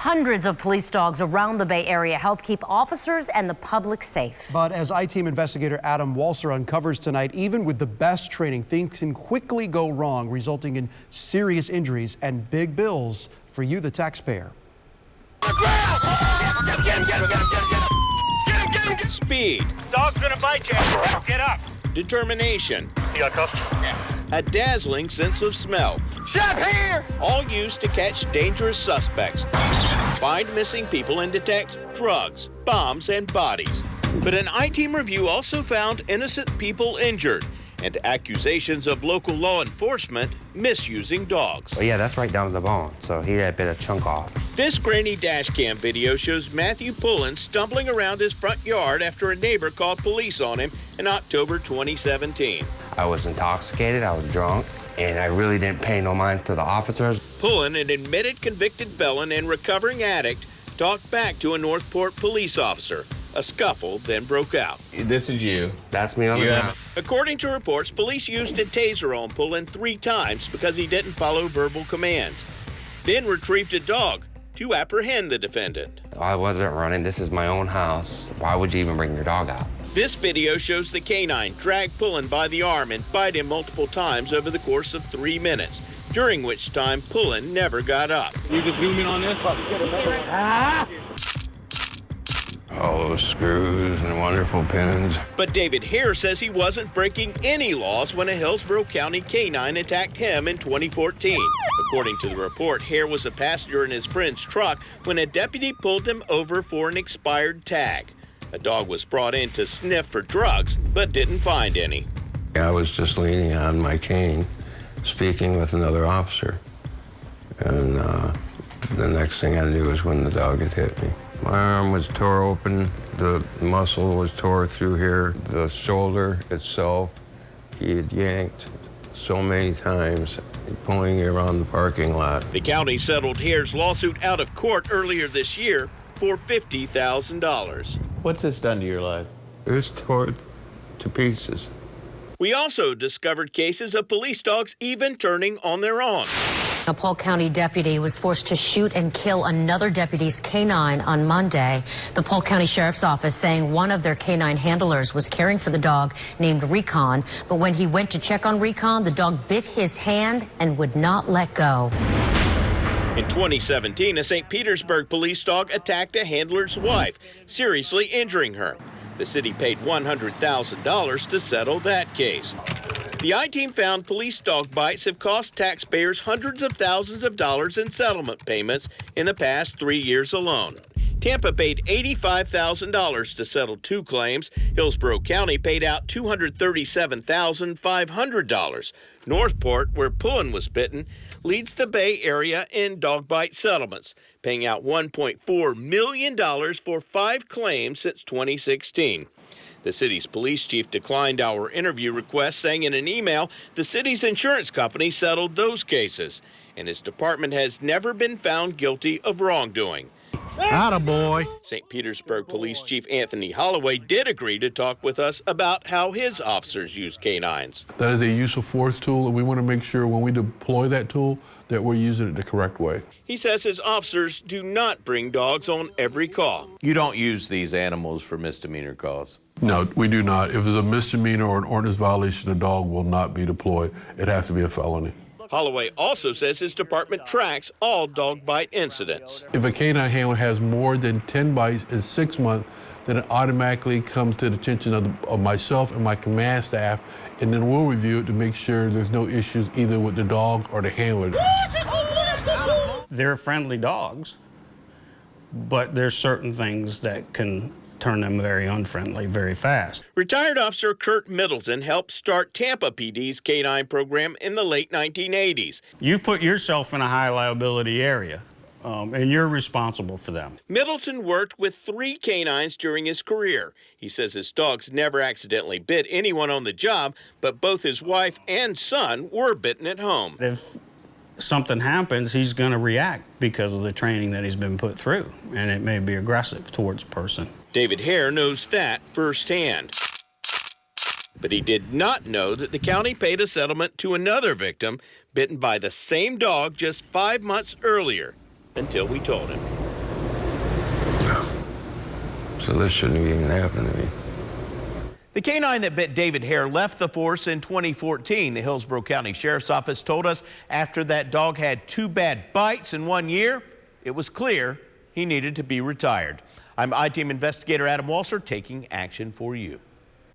Hundreds of police dogs around the Bay Area help keep officers and the public safe. But as I-Team investigator Adam Walser uncovers tonight, even with the best training, things can quickly go wrong, resulting in serious injuries and big bills for you, the taxpayer. Speed. Dog's gonna bite you. Get up. Determination. You got cuffs? Yeah. A dazzling sense of smell. Shop here! All used to catch dangerous suspects, find missing people, and detect drugs, bombs, and bodies. But an I-Team review also found innocent people injured and accusations of local law enforcement misusing dogs. Well, yeah, that's right down to the bone, so he had a bit of chunk off. This grainy dash cam video shows Matthew Pullen stumbling around his front yard after a neighbor called police on him in October 2017. I was intoxicated, I was drunk, and I really didn't pay no mind to the officers. Pullen, an admitted convicted felon and recovering addict, talked back to a Northport police officer. A scuffle then broke out. This is you. That's me on the ground. According to reports, police used a taser on Pullen 3 times because he didn't follow verbal commands. Then retrieved a dog to apprehend the defendant. I wasn't running. This is my own house. Why would you even bring your dog out? This video shows the canine drag Pullen by the arm and bite him multiple times over the course of 3 minutes, during which time Pullen never got up. You just zoom in on this? All those screws and wonderful pins. But David Hare says he wasn't breaking any laws when a Hillsborough County canine attacked him in 2014. According to the report, Hare was a passenger in his friend's truck when a deputy pulled him over for an expired tag. A dog was brought in to sniff for drugs, but didn't find any. I was just leaning on my cane, speaking with another officer. And the next thing I knew was when the dog had hit me. My arm was tore open, the muscle was tore through here, the shoulder itself, he had yanked so many times, pulling me around the parking lot. The county settled Hare's lawsuit out of court earlier this year for $50,000. What's this done to your life? It's tore to pieces. We also discovered cases of police dogs even turning on their own. A Polk County deputy was forced to shoot and kill another deputy's canine on Monday. The Polk County Sheriff's Office saying one of their canine handlers was caring for the dog named Recon, but when he went to check on Recon, the dog bit his hand and would not let go. In 2017, a St. Petersburg police dog attacked a handler's wife, seriously injuring her. The city paid $100,000 to settle that case. The I-Team found police dog bites have cost taxpayers hundreds of thousands of dollars in settlement payments in the past 3 years alone. Tampa paid $85,000 to settle 2 claims. Hillsborough County paid out $237,500. Northport, where Pullen was bitten, leads the Bay Area in dog bite settlements, paying out $1.4 million for 5 claims since 2016. The city's police chief declined our interview request, saying in an email the city's insurance company settled those cases, and his department has never been found guilty of wrongdoing. Attaboy. St. Petersburg Police Chief Anthony Holloway did agree to talk with us about how his officers use canines. That is a use of force tool, and we want to make sure when we deploy that tool that we're using it the correct way. He says his officers do not bring dogs on every call. You don't use these animals for misdemeanor calls? No, we do not. If it's a misdemeanor or an ordinance violation, the dog will not be deployed. It has to be a felony. Holloway also says his department tracks all dog bite incidents. If a canine handler has more than 10 bites in 6 months, then it automatically comes to the attention of myself and my command staff, and then we'll review it to make sure there's no issues either with the dog or the handler. They're friendly dogs, but there's certain things that can turn them very unfriendly very fast. Retired Officer Kurt Middleton helped start Tampa PD's canine program in the late 1980s. You put yourself in a high liability area, and you're responsible for them. Middleton worked with 3 canines during his career. He says his dogs never accidentally bit anyone on the job, but both his wife and son were bitten at home. If something happens, he's going to react because of the training that he's been put through, and it may be aggressive towards a person. David Hare knows that firsthand. But he did not know that the county paid a settlement to another victim bitten by the same dog just 5 months earlier, until we told him. So this shouldn't have even happened to me. The canine that bit David Hare left the force in 2014. The Hillsborough County Sheriff's Office told us after that dog had 2 bad bites in 1 year, it was clear he needed to be retired. I'm I-Team investigator Adam Walser taking action for you.